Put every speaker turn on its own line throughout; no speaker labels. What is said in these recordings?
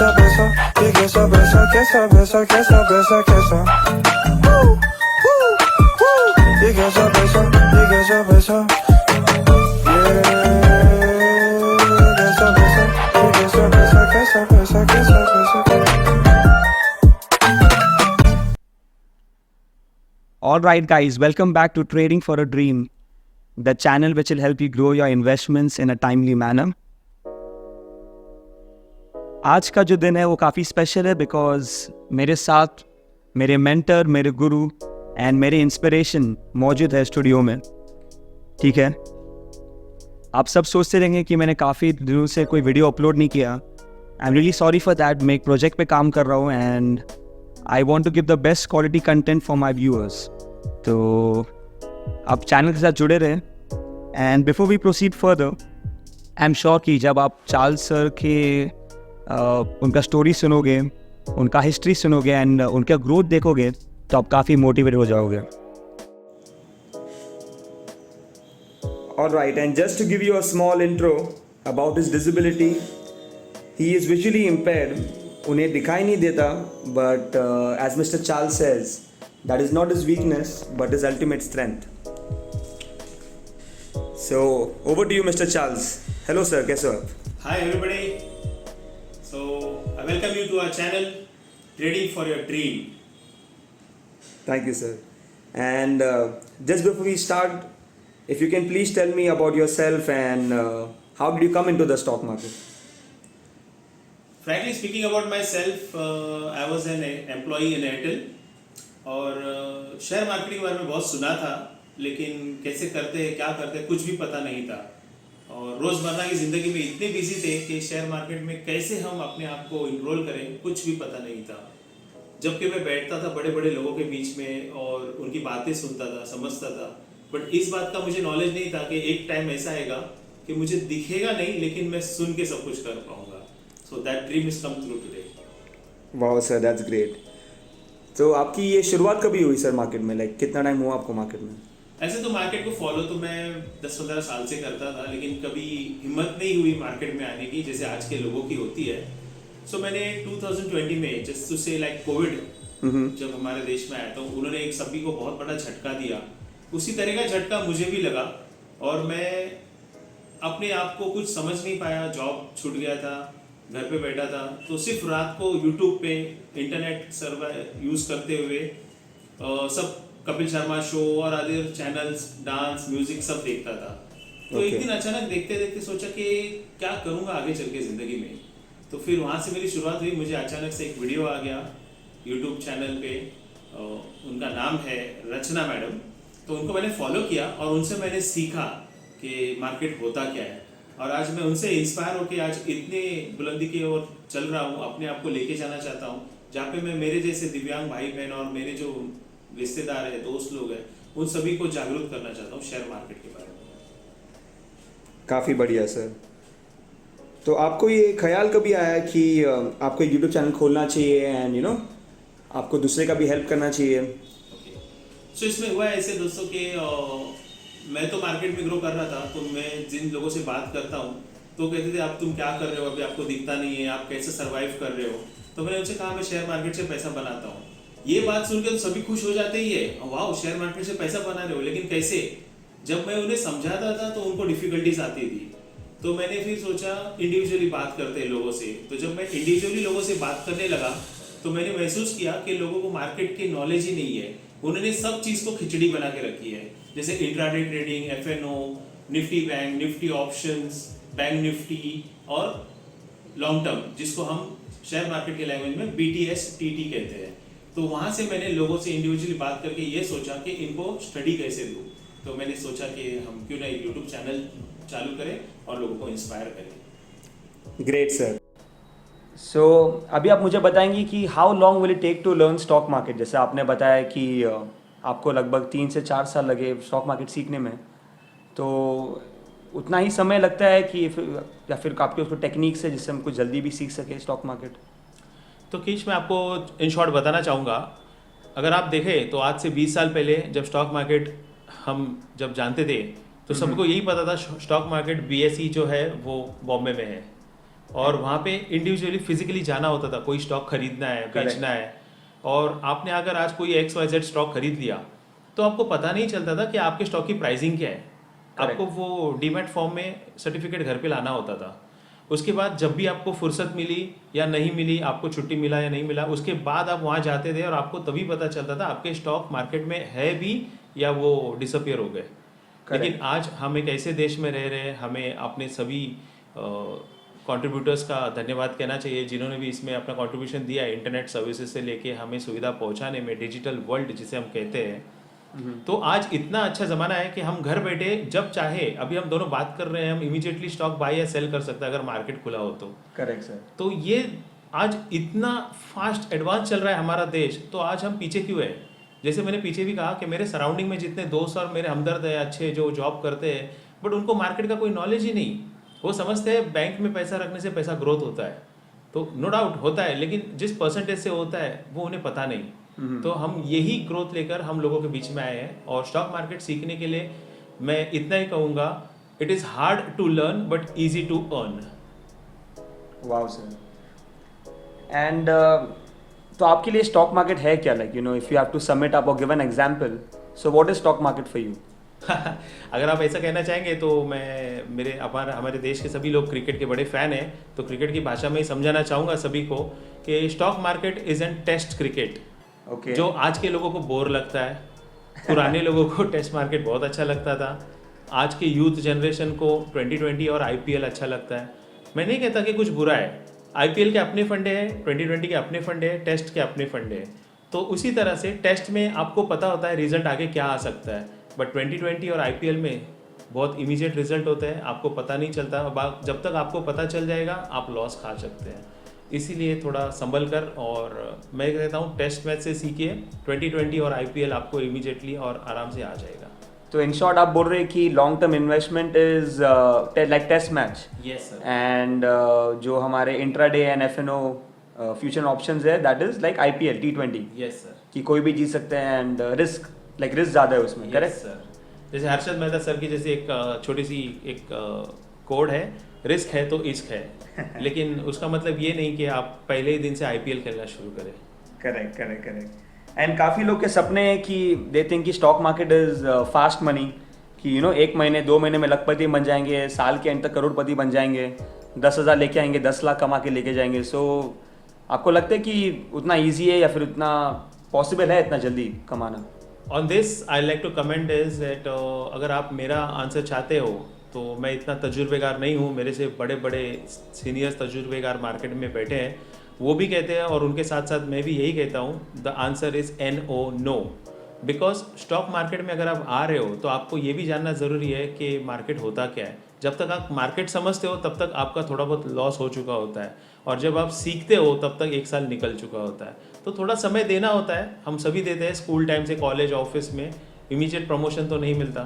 esa, besa, y que esa, besa, que esa, besa, que esa, besa, que esa. Y que esa, besa, y que esa, besa. Yeah, que esa, besa, y que esa, besa, que esa, besa, que esa, besa, que esa.
All right, guys, welcome back to Trading for a Dream, the channel which will help you grow your investments in a timely manner. आज का जो दिन है वो काफ़ी special है because मेरे साथ मेरे मेंटर, मेरे गुरु एंड मेरे इंस्पिरेशन मौजूद है स्टूडियो में। ठीक है, आप सब सोचते रहेंगे कि मैंने काफ़ी दिनों से कोई वीडियो अपलोड नहीं किया। I am really sorry for that. मैं एक प्रोजेक्ट पे काम कर रहा हूँ and I want to give the best quality content for my viewers. तो आप चैनल के साथ जुड़े रहें and before we proceed further, I am sure कि जब आप चार्ल्स सर के उनका स्टोरी सुनोगे, उनका हिस्ट्री सुनोगे एंड उनका ग्रोथ देखोगे तो आप काफ़ी मोटिवेट हो जाओगे। Alright, and just to give you a small intro about his disability, he is visually impaired. उन्हें दिखाई नहीं देता, but as Mr. Charles says, that is not his weakness, but his ultimate strength. So, over to you, Mr. Charles. Hello, sir. कैसे हो आप?
Hi everybody. So I welcome you to our channel, Trading for Your Dream.
Thank you, sir. And just before we start, if you can please tell me about yourself and how did you come into the stock market?
Frankly speaking about myself, I was an employee in Airtel और share market के बारे में बहुत सुना था, लेकिन कैसे करते हैं, क्या करते हैं, कुछ भी पता नहीं था। और रोज़मर्रा की ज़िंदगी में इतने बिजी थे कि शेयर मार्केट में कैसे हम अपने आप को इनरोल करें, कुछ भी पता नहीं था। जबकि मैं बैठता था बड़े बड़े लोगों के बीच में और उनकी बातें सुनता था, समझता था, बट इस बात का मुझे नॉलेज नहीं था कि एक टाइम ऐसा आएगा कि मुझे दिखेगा नहीं, लेकिन मैं सुन के सब कुछ कर पाऊंगा। So that dream is come true today.
Wow sir, that's great. तो आपकी ये शुरुआत कभी हुई सर मार्केट में? लाइक कितना टाइम हुआ आपको मार्केट में?
ऐसे तो मार्केट को फॉलो तो मैं 10-15 साल से करता था, लेकिन कभी हिम्मत नहीं हुई मार्केट में आने की जैसे आज के लोगों की होती है। सो मैंने 2020 में जस्ट टू से लाइक कोविड जब हमारे देश में आया तो उन्होंने एक सभी को बहुत बड़ा झटका दिया। उसी तरह का झटका मुझे भी लगा और मैं अपने आप को कुछ समझ नहीं पाया। जॉब छूट गया था, घर पे बैठा था, तो सिर्फ रात को यूट्यूब पे इंटरनेट सर्वर यूज़ करते हुए सब कपिल शर्मा शो और अदर चैनल्स, डांस, म्यूजिक सब देखता था। तो एक दिन अचानक देखते देखते सोचा कि क्या करूँगा आगे चल के ज़िंदगी में। तो फिर वहाँ से मेरी शुरुआत हुई। मुझे अचानक से एक वीडियो आ गया यूट्यूब चैनल पे, उनका नाम है रचना मैडम। तो उनको मैंने फॉलो किया और उनसे मैंने सीखा कि मार्केट होता क्या है। और आज मैं उनसे इंस्पायर होकर आज इतने बुलंदी की ओर चल रहा हूँ, अपने आप को लेके जाना चाहता हूँ, जहाँ पे मैं मेरे जैसे दिव्यांग भाई बहन और मेरे जो रिश्तेदार है, दोस्त लोग हैं, उन सभी को जागरूक करना चाहता हूँ शेयर मार्केट के बारे में।
काफ़ी बढ़िया सर। तो आपको ये ख्याल कभी आया कि आपको एक यूट्यूब चैनल खोलना चाहिए एंड यू नो आपको दूसरे का भी हेल्प करना चाहिए?
सो इसमें हुआ ऐसे दोस्तों कि मैं तो मार्केट में ग्रो कर रहा था, तो मैं जिन लोगों से बात करता हूँ तो कहते थे आप तुम क्या कर रहे हो, अभी आपको दिखता नहीं है, आप कैसे सर्वाइव कर रहे हो। तो मैंने उनसे कहा मैं शेयर मार्केट से पैसा बनाता हूँ। ये बात सुनकर तो सभी खुश हो जाते ही है, वाह शेयर मार्केट से पैसा बना रहे हो, लेकिन कैसे? जब मैं उन्हें समझाता था तो उनको डिफिकल्टीज आती थी। तो मैंने फिर सोचा इंडिविजुअली बात करते हैं लोगों से। तो जब मैं इंडिविजुअली लोगों से बात करने लगा तो मैंने महसूस किया कि लोगों को मार्केट की नॉलेज ही नहीं है। उन्होंने सब चीज़ को खिचड़ी बना के रखी है, जैसे intraday trading, FNO, Nifty bank, Nifty options, bank Nifty और लॉन्ग टर्म, जिसको हम शेयर मार्केट के लैंग्वेज में BTS TT कहते हैं। तो वहाँ से मैंने लोगों से इंडिविजुअली बात करके ये सोचा कि इनको स्टडी कैसे दूँ। तो मैंने सोचा कि हम क्यों ना एक यूट्यूब चैनल चालू करें और लोगों को इंस्पायर करें।
Great sir. सो अभी आप मुझे बताएंगे कि how long will it take to learn stock market? जैसे आपने बताया कि आपको लगभग 3 से 4 साल लगे स्टॉक मार्केट सीखने में, तो उतना ही समय लगता है कि या फिर आपके उसको टेक्निक्स है जिससे हम कुछ जल्दी भी सीख सके स्टॉक मार्केट?
तो कीच मैं आपको इन शॉर्ट बताना चाहूँगा। अगर आप देखें तो आज से 20 साल पहले जब स्टॉक मार्केट हम जब जानते थे तो सबको यही पता था स्टॉक मार्केट BSE जो है वो बॉम्बे में है, और वहाँ पे इंडिविजुअली फिजिकली जाना होता था, कोई स्टॉक खरीदना है, बेचना है, और आपने अगर आज कोई XYZ स्टॉक खरीद लिया तो आपको पता नहीं चलता था कि आपके स्टॉक की प्राइसिंग क्या है। आपको वो डीमैट फॉर्म में सर्टिफिकेट घर पे लाना होता था। उसके बाद जब भी आपको फुर्सत मिली या नहीं मिली, आपको छुट्टी मिला या नहीं मिला, उसके बाद आप वहाँ जाते थे और आपको तभी पता चलता था आपके स्टॉक मार्केट में है भी या वो डिसअपियर हो गए। लेकिन आज हम एक ऐसे देश में रह रहे हैं, हमें अपने सभी कंट्रीब्यूटर्स का धन्यवाद कहना चाहिए जिन्होंने भी इसमें अपना कंट्रीब्यूशन दिया है, इंटरनेट सर्विसेज से लेके हमें सुविधा पहुंचाने में, डिजिटल वर्ल्ड जिसे हम कहते हैं। तो आज इतना अच्छा ज़माना है कि हम घर बैठे जब चाहे, अभी हम दोनों बात कर रहे हैं, हम इमीडिएटली स्टॉक बाय या सेल कर सकते हैं अगर मार्केट खुला हो तो।
Correct sir.
तो ये आज इतना फास्ट एडवांस चल रहा है हमारा देश, तो आज हम पीछे क्यों है? जैसे मैंने पीछे भी कहा कि मेरे सराउंडिंग में जितने दोस्त और मेरे हमदर्द है अच्छे जो जॉब करते हैं, बट उनको मार्केट का कोई नॉलेज ही नहीं। वो समझते हैं बैंक में पैसा रखने से पैसा ग्रोथ होता है, तो नो डाउट होता है, लेकिन जिस परसेंटेज से होता है वो उन्हें पता नहीं। तो हम यही ग्रोथ लेकर हम लोगों के बीच में आए हैं, और स्टॉक मार्केट सीखने के लिए मैं इतना ही कहूँगा, it is hard to learn but easy to earn.
Wow sir. And तो आपके लिए स्टॉक मार्केट है क्या? Like you know, if you have to sum it up और give an example, so what is stock market for you?
अगर आप ऐसा कहना चाहेंगे तो मैं हमारे देश के सभी लोग क्रिकेट के बड़े फ़ैन हैं, तो क्रिकेट की भाषा में ही समझाना चाहूँगा सभी को कि stock market is an test cricket.
Okay.
जो आज के लोगों को बोर लगता है, पुराने लोगों को टेस्ट मार्केट बहुत अच्छा लगता था, आज के यूथ जनरेशन को 2020 और IPL अच्छा लगता है। मैं नहीं कहता कि कुछ बुरा है, IPL के अपने फंडे हैं, 2020 के अपने फंडे हैं, टेस्ट के अपने फंडे हैं। तो उसी तरह से टेस्ट में आपको पता होता है रिजल्ट आगे क्या आ सकता है, बट 2020 और IPL में बहुत इमीडिएट रिजल्ट होते हैं, आपको पता नहीं चलता। जब तक आपको पता चल जाएगा आप लॉस खा सकते हैं। इसीलिए थोड़ा संभल कर, और मैं कहता हूँ टेस्ट मैच से सीखिए, 2020 और IPL आपको इमीडिएटली और आराम से आ जाएगा।
तो इन शॉर्ट आप बोल रहे हैं कि long term investment is like test match.
Yes sir.
And जो हमारे intraday and FNO future options है, that is like IPL T20।
Yes sir.
कि कोई भी जीत सकते हैं, एंड रिस्क ज़्यादा है उसमें। Correct
sir. जैसे हर्षद मेहता सर की जैसे एक छोटी सी एक कोड है, रिस्क है तो इश्क है। लेकिन उसका मतलब ये नहीं कि आप पहले ही दिन से IPL खेलना शुरू करें।
करेक्ट। एंड काफ़ी लोग के सपने हैं कि दे थिंक कि stock market is fast money, कि यू नो 1 महीने 2 महीने में लखपति बन जाएंगे, साल के एंड तक करोड़पति बन जाएंगे, 10,000 लेके आएंगे, 10 लाख कमा के लेके जाएंगे। सो आपको लगता है कि उतना ईजी है या फिर उतना पॉसिबल है इतना जल्दी कमाना?
On this I like to comment is that अगर आप मेरा आंसर चाहते हो तो मैं इतना तजुर्बेकार नहीं हूँ, मेरे से बड़े बड़े सीनियर्स तजुर्बेकार मार्केट में बैठे हैं, वो भी कहते हैं और उनके साथ साथ मैं भी यही कहता हूँ, the answer is NO, no. Because stock market में अगर आप आ रहे हो तो आपको ये भी जानना ज़रूरी है कि मार्केट होता क्या है। जब तक आप मार्केट समझते हो तब तक आपका थोड़ा बहुत लॉस हो चुका होता है, और जब आप सीखते हो तब तक 1 साल निकल चुका होता है। तो थोड़ा समय देना होता है, हम सभी देते हैं, स्कूल टाइम से कॉलेज ऑफिस में इमीडिएट प्रमोशन तो नहीं मिलता,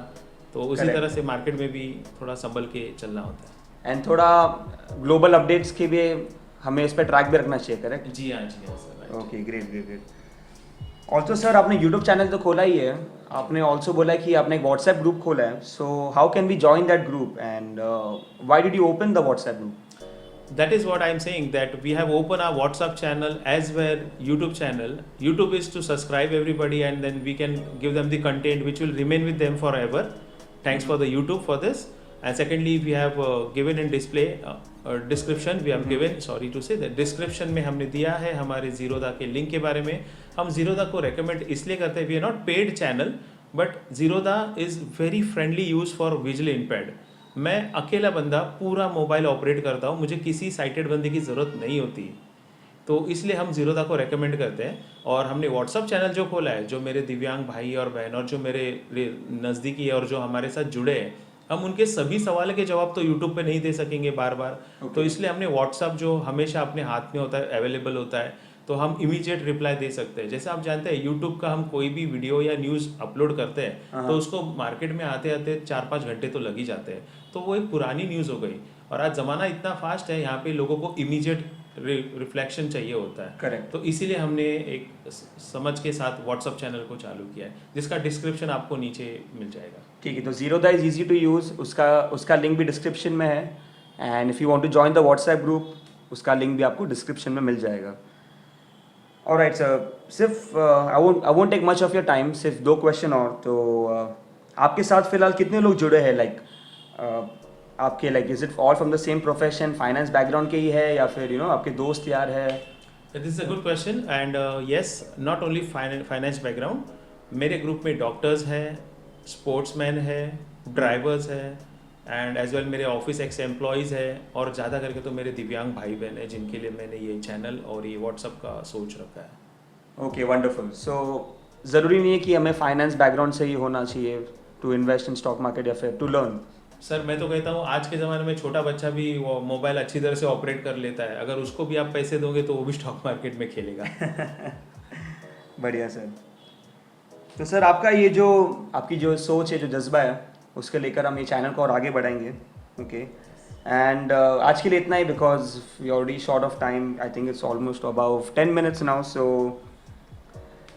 तो उसी तरह से मार्केट में भी थोड़ा संभल के चलना होता है।
एंड थोड़ा ग्लोबल अपडेट्स के भी हमें इस पर ट्रैक भी रखना चाहिए। करेक्ट?
जी हाँ sir.
Okay, great. Also sir आपने यूट्यूब चैनल तो खोला ही है, आपने ऑल्सो बोला कि आपने एक व्हाट्सएप ग्रुप खोला है, so how can we join that group and why did you open the WhatsApp group?
That is what I am saying, that we have opened our WhatsApp channel as well YouTube channel. YouTube is to subscribe everybody and then we can give them the content which will remain with them forever. Thanks for the YouTube for this. And secondly, we have given in display description, we have given, sorry to say that description में हमने दिया है हमारे Zerodha के link के बारे में। हम Zerodha को recommend इसलिए करते हैं, we are not paid channel, but Zerodha is very friendly use for visually impaired. मैं अकेला बंदा पूरा मोबाइल ऑपरेट करता हूँ, मुझे किसी साइटेड बंदे की ज़रूरत नहीं होती, तो इसलिए हम Zerodha को रेकमेंड करते हैं। और हमने व्हाट्सअप चैनल जो खोला है, जो मेरे दिव्यांग भाई और बहन और जो मेरे नज़दीकी और जो हमारे साथ जुड़े हैं, हम उनके सभी सवाल के जवाब तो यूट्यूब पे नहीं दे सकेंगे बार बार। तो इसलिए हमने व्हाट्सअप जो हमेशा अपने हाथ में होता है, अवेलेबल होता है, तो हम इमीडिएट रिप्लाई दे सकते हैं। जैसे आप जानते हैं यूट्यूब का हम कोई भी वीडियो या न्यूज़ अपलोड करते हैं तो उसको मार्केट में आते आते 4-5 घंटे तो लग ही जाते हैं, तो वो एक पुरानी न्यूज़ हो गई। और आज ज़माना इतना फास्ट है, यहाँ पे लोगों को इमीडिएट रिफ्लेक्शन चाहिए होता है।
करेक्ट।
तो इसीलिए हमने एक समझ के साथ व्हाट्सअप चैनल को चालू किया है, जिसका डिस्क्रिप्शन आपको नीचे मिल जाएगा।
ठीक है, तो Zerodha is easy to use, उसका लिंक भी डिस्क्रिप्शन में है। And if you want to join the WhatsApp group, उसका लिंक भी आपको डिस्क्रिप्शन में मिल जाएगा. ऑलराइट सर, सिर्फ I won't take much of your time, सिर्फ 2 क्वेश्चन और. तो आपके साथ फिलहाल कितने लोग जुड़े हैं, लाइक आपके, like is it all from the same profession, finance background के ही है, या फिर यू नो आपके दोस्त यार है?
This is a good question and yes, not only finance background. मेरे ग्रुप में डॉक्टर्स हैं, स्पोर्ट्समैन है, ड्राइवर्स है, एंड एज वेल मेरे ऑफिस एक्स एम्प्लॉयज़ है, और ज़्यादा करके तो मेरे दिव्यांग भाई बहन है जिनके लिए मैंने ये चैनल और ये व्हाट्सअप का सोच रखा है.
Okay, wonderful. सो ज़रूरी नहीं है कि हमें फाइनेंस बैकग्राउंड से ही होना चाहिए to invest in stock market या फिर टू लर्न.
सर मैं तो कहता हूँ आज के ज़माने में छोटा बच्चा भी वो मोबाइल अच्छी तरह से ऑपरेट कर लेता है. अगर उसको भी आप पैसे दोगे तो वो भी स्टॉक मार्केट में खेलेगा.
बढ़िया सर. तो सर आपका ये जो आपकी जो सोच है, जो जज्बा है, उसके लेकर हम ये चैनल को और आगे बढ़ाएंगे. ओके, एंड आज के लिए इतना ही, because we already short of time. I think it's almost about 10 minutes now.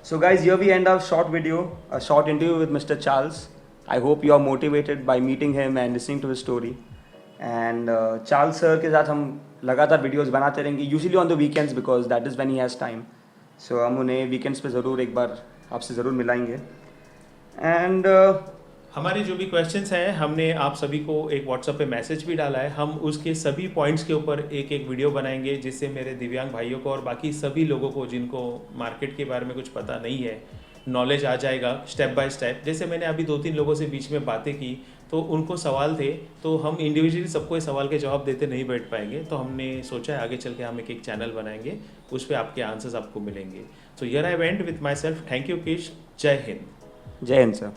So guys, here we end our short video, a short interview with Mr. Charles. I hope you are motivated by meeting him and listening to his story. And Charles sir के साथ हम लगातार videos बनाते रहेंगे, usually on the weekends because that is when he has time. So हम उन्हें weekends पे ज़रूर एक बार आपसे ज़रूर मिलाएंगे. And
हमारे जो भी क्वेश्चंस हैं हमने आप सभी को एक व्हाट्सएप पे मैसेज भी डाला है. हम उसके सभी पॉइंट्स के ऊपर एक एक वीडियो बनाएंगे जिससे मेरे दिव्यांग भाइयों को और बाकी सभी लोगों को जिनको मार्केट के बारे में कुछ पता नहीं है, नॉलेज आ जाएगा स्टेप बाय स्टेप. जैसे मैंने अभी 2-3 लोगों से बीच में बातें की तो उनको सवाल थे, तो हम इंडिविजुअली सबको इस सवाल के जवाब देते नहीं बैठ पाएंगे. तो हमने सोचा है आगे चल के हम एक चैनल बनाएंगे, उस पर आपके आंसर्स आपको मिलेंगे. So here I went with my self. Thank you किश. जय हिंद.
जय हिंद सर.